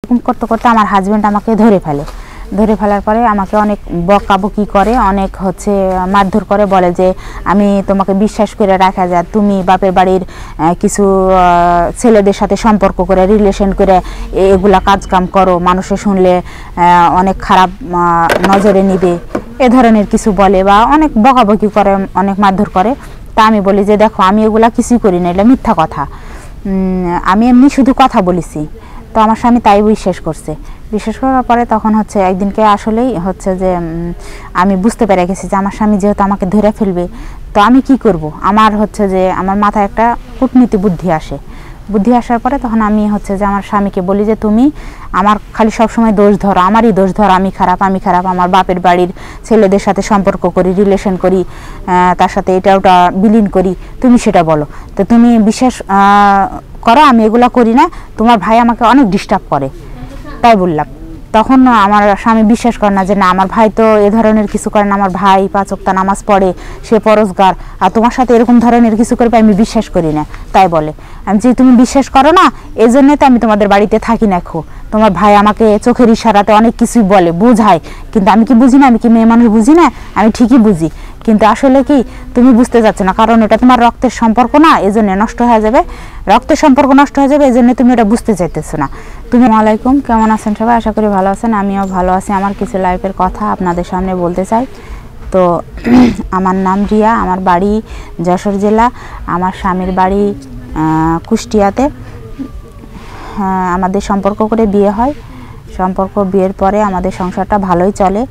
এরকম করতে করতে আমার হাজব্যান্ড আমাকে ধরে ফেলার পরে আমাকে অনেক বকাবকি করে, অনেক মারধর করে, বলে যে আমি তোমাকে বিশ্বাস করে রাখা যায়, তুমি বাপের বাড়ির কিছু ছেলেদের সাথে সম্পর্ক করে রিলেশন করে এগুলা কাজকাম করো, মানুষে শুনলে অনেক খারাপ নজরে নিবে, এ ধরনের কিছু বলে বা অনেক বকাবকি করে, অনেক মারধর করে। তা আমি বলি যে দেখো আমি এগুলা কিছুই করি না, এটা মিথ্যা কথা, আমি এমনি শুধু কথা বলেছি। তো আমার স্বামী তাই বিশ্বাস করার পরে তখন একদিনকে আসলেই যে আমি বুঝতে পেরে গেছি যে আমার স্বামী যেহেতু আমাকে ধরে ফেলবে, তো আমি কি করব। আমার যে আমার মাথায় একটা কূটনীতি বুদ্ধি আসার পরে তখন আমি যে আমার স্বামীকে বলি যে তুমি আমার খালি সবসময় দোষ ধরো, আমারই দোষ ধরো, আমি খারাপ, আমার বাপের বাড়ির ছেলেদের সাথে সম্পর্ক করি, রিলেশন করি, তার সাথে এটা ওটা বিলীন করি, তুমি সেটা বলো। তো তুমি বিশ্বাস করো আমি এগুলা করি না, তোমার ভাই আমাকে অনেক ডিস্টার্ব করে, তাই বললাম। তখন আমার স্বামী বিশ্বাস করে না যে না আমার ভাই তো এ ধরনের কিছু করে না, আমার ভাই 5 ওয়াক্ত নামাজ পড়ে, সে পরহেজগার, আর তোমার সাথে এরকম ধরনের কিছু করবে আমি বিশ্বাস করি না, তাই বলে। আমি যে তুমি বিশ্বাস করো না এই জন্যই তো আমি তোমাদের বাড়িতে থাকি না। তোমার ভাই আমাকে চোখের ইশারাতে অনেক কিছুই বলে, বোঝায়, কিন্তু আমি কি বুঝি না, আমি কি মেয়ে মানুষ বুঝি না, আমি ঠিকই বুঝি, কিন্তু আসলে কি তুমি বুঝতে যাচ্ছ না, কারণ এটা তোমার রক্তের সম্পর্ক না, এই জন্য নষ্ট হয়ে যাবে, রক্তের সম্পর্ক নষ্ট হয়ে যাবে, এই জন্য তুমি এটা বুঝতে চাইতেছো না। তুমি আলাইকুম, কেমন আছেন সবাই? আশা করি ভালো আছেন, আমিও ভালো আছি। আমার কিছু লাইফের কথা আপনাদের সামনে বলতে চাই। তো আমার নাম রিয়া, আমার বাড়ি যশোর জেলা, আমার স্বামীর বাড়ি কুষ্টিয়াতে। আমাদের সম্পর্ক করে বিয়ে হয়, বিয়ের পরে আমাদের সংসারটা ভালোই চলে।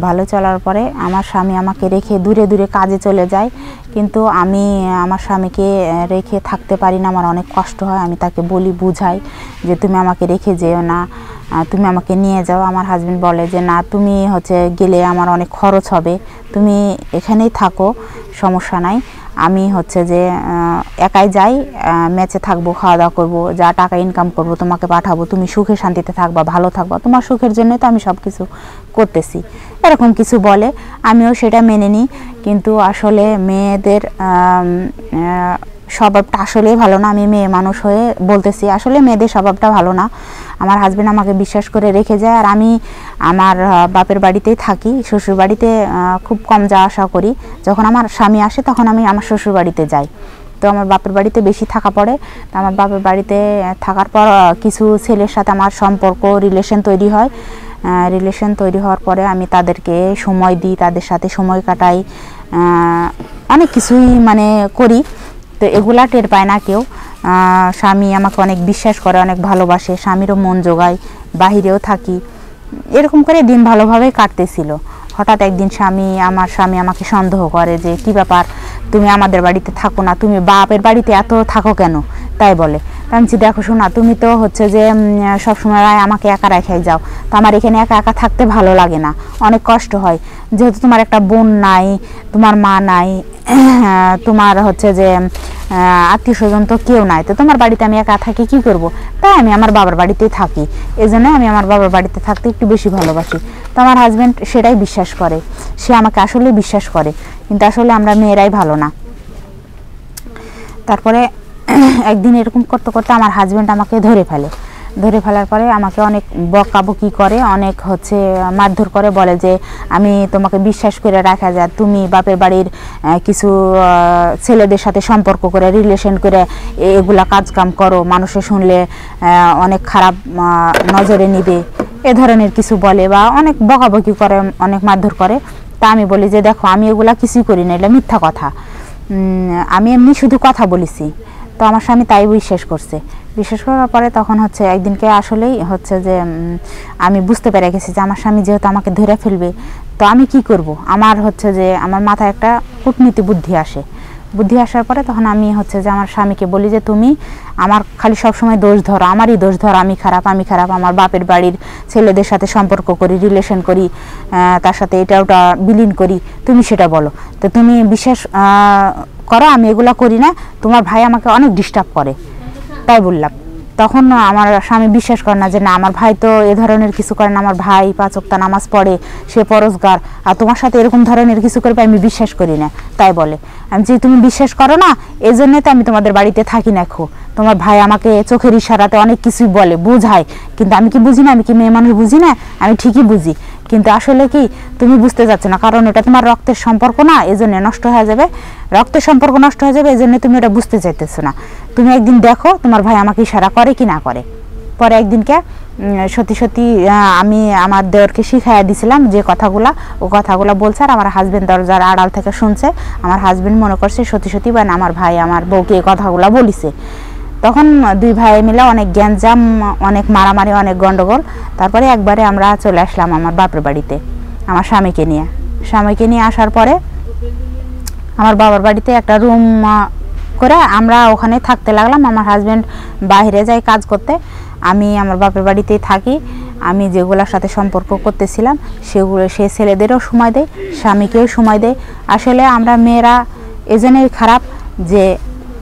ভালো চলার পরে আমার স্বামী আমাকে রেখে দূরে দূরে কাজে চলে যায়, কিন্তু আমি আমার স্বামীকে রেখে থাকতে পারি না, আমার অনেক কষ্ট হয়। আমি তাকে বলি, বুঝাই যে তুমি আমাকে রেখে যেও না, তুমি আমাকে নিয়ে যাও। আমার হাজব্যান্ড বলে যে না, তুমি গেলে আমার অনেক খরচ হবে, তুমি এখানেই থাকো, সমস্যা নাই, আমি যে একাই যাই, ম্যাচে থাকবো, খাওয়া দাওয়া করবো, যা টাকা ইনকাম করবো তোমাকে পাঠাবো, তুমি সুখে শান্তিতে থাকবা, ভালো থাকবা, তোমার সুখের জন্যই তো আমি সব কিছু করতেছি, এরকম কিছু বলে। আমিও সেটা মেনে নিই, কিন্তু আসলে মেয়েদের স্বভাবটা আসলেই ভালো না। আমি মেয়ে মানুষ হয়ে বলতেছি, আসলে মেয়েদের স্বভাবটা ভালো না। আমার হাজব্যান্ড আমাকে বিশ্বাস করে রেখে যায়, আর আমি আমার বাপের বাড়িতেই থাকি, শ্বশুর বাড়িতে খুব কম যাওয়া আসা করি। যখন আমার স্বামী আসে তখন আমি আমার শ্বশুর বাড়িতে যাই, তো আমার বাপের বাড়িতে বেশি থাকা পড়ে। তো আমার বাপের বাড়িতে থাকার পর কিছু ছেলের সাথে আমার সম্পর্ক, রিলেশন তৈরি হয়। রিলেশন তৈরি হওয়ার পরে আমি তাদেরকে সময় দিই, তাদের সাথে সময় কাটাই, অনেক কিছুই করি। তো এগুলা টের পায় না কেউ। স্বামী আমাকে অনেক বিশ্বাস করে, অনেক ভালোবাসে, স্বামীরও মন জোগায়, বাহিরেও থাকি, এরকম করে দিন ভালোভাবেই কাটতেছিল। হঠাৎ একদিন আমার স্বামী আমাকে সন্দেহ করে যে কি ব্যাপার, তুমি আমাদের বাড়িতে থাকো না, তুমি বাপের বাড়িতে এত থাকো কেন, তাই বলে। আমি দেখো শোনা, তুমি তো যে সবসময় আমাকে একা রেখে যাও, তো আমার এখানে একা একা থাকতে ভালো লাগে না, অনেক কষ্ট হয়, যেহেতু তোমার একটা বোন নাই, তোমার মা নাই, তোমার যে আত্মীয় স্বজন তো কেউ নাই, তো তোমার বাড়িতে আমি একা থাকি, কি করব, তাই আমি আমার বাবার বাড়িতেই থাকি, এই জন্য আমি আমার বাবার বাড়িতে থাকতে একটু বেশি ভালোবাসি। তো আমার হাজব্যান্ড সেটাই বিশ্বাস করে, সে আমাকে আসলে বিশ্বাস করে, কিন্তু আসলে আমরা মেয়েরাই ভালো না। তারপরে একদিন এরকম করতে করতে আমার হাজব্যান্ড আমাকে ধরে ফেলার পরে আমাকে অনেক বকাবকি করে, অনেক মারধর করে, বলে যে আমি তোমাকে বিশ্বাস করে রাখা যায়, তুমি বাপের বাড়ির কিছু ছেলেদের সাথে সম্পর্ক করে রিলেশন করে এগুলা কাজকাম করো, মানুষে শুনলে অনেক খারাপ নজরে নিবে, এ ধরনের কিছু বলে বা অনেক বকাবকি করে, অনেক মারধর করে। তা আমি বলি যে দেখো আমি এগুলা কিছুই করি না, এটা মিথ্যা কথা, আমি এমনি শুধু কথা বলেছি। তো আমার স্বামী তাই বিশ্বাস করার পরে তখন একদিনকে আসলেই যে আমি বুঝতে পেরে গেছি যে আমার স্বামী যেহেতু আমাকে ধরে ফেলবে, তো আমি কি করব। আমার যে আমার মাথায় একটা কূটনীতি বুদ্ধি আসার পরে তখন আমি যে আমার স্বামীকে বলি যে তুমি আমার খালি সবসময় দোষ ধরো, আমারই দোষ ধরো, আমি খারাপ, আমার বাপের বাড়ির ছেলেদের সাথে সম্পর্ক করি, রিলেশন করি, তার সাথে এটা ওটা বিলীন করি, তুমি সেটা বলো। তো তুমি বিশ্বাস করো আমি এগুলা করি না, তোমার ভাই আমাকে অনেক ডিস্টার্ব করে, তাই বললাম। তখন আমার স্বামী বিশ্বাস করে না যে না আমার ভাই তো এ ধরনের কিছু করে না, আমার ভাই 5 ওয়াক্ত নামাজ পড়ে, সে পরোজগার, আর তোমার সাথে এরকম ধরনের কিছু করবে আমি বিশ্বাস করি না। তাই বলে আমি যে তুমি বিশ্বাস করো না এই জন্যে তো আমি তোমাদের বাড়িতে থাকি না। তোমার ভাই আমাকে চোখের ইশারাতে অনেক কিছুই বলে, বোঝায়, কিন্তু আমি কি বুঝি না? আমি কি মেয়ে মানুষ বুঝি না? আমি ঠিকই বুঝি, কিন্তু আসলে কি তুমি বুঝতে যাচ্ছ না, কারণ এটা তোমার রক্তের সম্পর্ক না, এজন্য নষ্ট হয়ে যাবে, রক্তের সম্পর্ক নষ্ট হয়ে যাবে, এজন্য তুমি এটা বুঝতে চাইতেছো না। তুমি একদিন দেখো তোমার ভাই আমাকে ইশারা করে কি না করে। পরে একদিনকে সত্যি সত্যি আমি আমার দেওরকে শিখাইয়া দিছিলাম যে কথাগুলা, ও কথাগুলো বলছে, আর আমার হাজবেন্ড দরজার আড়াল থেকে শুনছে। আমার হাজবেন্ড মনে করছে সত্যি সত্যি মানে আমার ভাই আমার বউকে এই কথাগুলো বলিছে। তখন দুই ভাই মিলে অনেক গ্যাঞ্জাম, অনেক মারামারি, অনেক গন্ডগোল। তারপরে একবারে আমরা চলে আসলাম আমার বাপের বাড়িতে আমার স্বামীকে নিয়ে আসার পরে আমার বাবার বাড়িতে একটা রুম করে আমরা ওখানে থাকতে লাগলাম। আমার হাজবেন্ড বাইরে যায় কাজ করতে, আমি আমার বাপের বাড়িতেই থাকি। আমি যেগুলোর সাথে সম্পর্ক করতেছিলাম সেগুলো সে ছেলেদেরও সময় দেয়, স্বামীকেও সময় দেয়। আসলে আমরা মেয়েরা এজন্যই খারাপ যে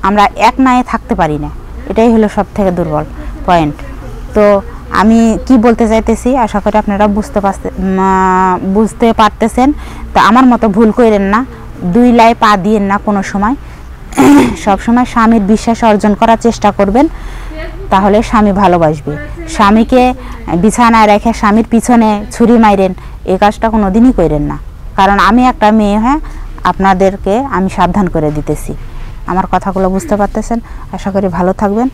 আমরা এক নায়ে থাকতে পারি না, এটাই হলো সব থেকে দুর্বল পয়েন্ট। তো আমি কি বলতে চাইতেছি আশা করি আপনারা বুঝতে পারতেছেন। তো আমার মতো ভুল করেন না, 2 লাই পা দিয়েন না কোনো সময়। সবসময় স্বামীর বিশ্বাস অর্জন করার চেষ্টা করবেন, তাহলে স্বামী ভালোবাসবে। স্বামীকে বিছানায় রেখে স্বামীর পিছনে ছুরি মাইরেন, এই কাজটা কোনো দিনই করেন না। কারণ আমি একটা মেয়ে হয়ে আপনাদেরকে আমি সাবধান করে দিতেছি। আমার কথাগুলো বুঝতে পারতেছেন, আশা করি ভালো থাকবেন।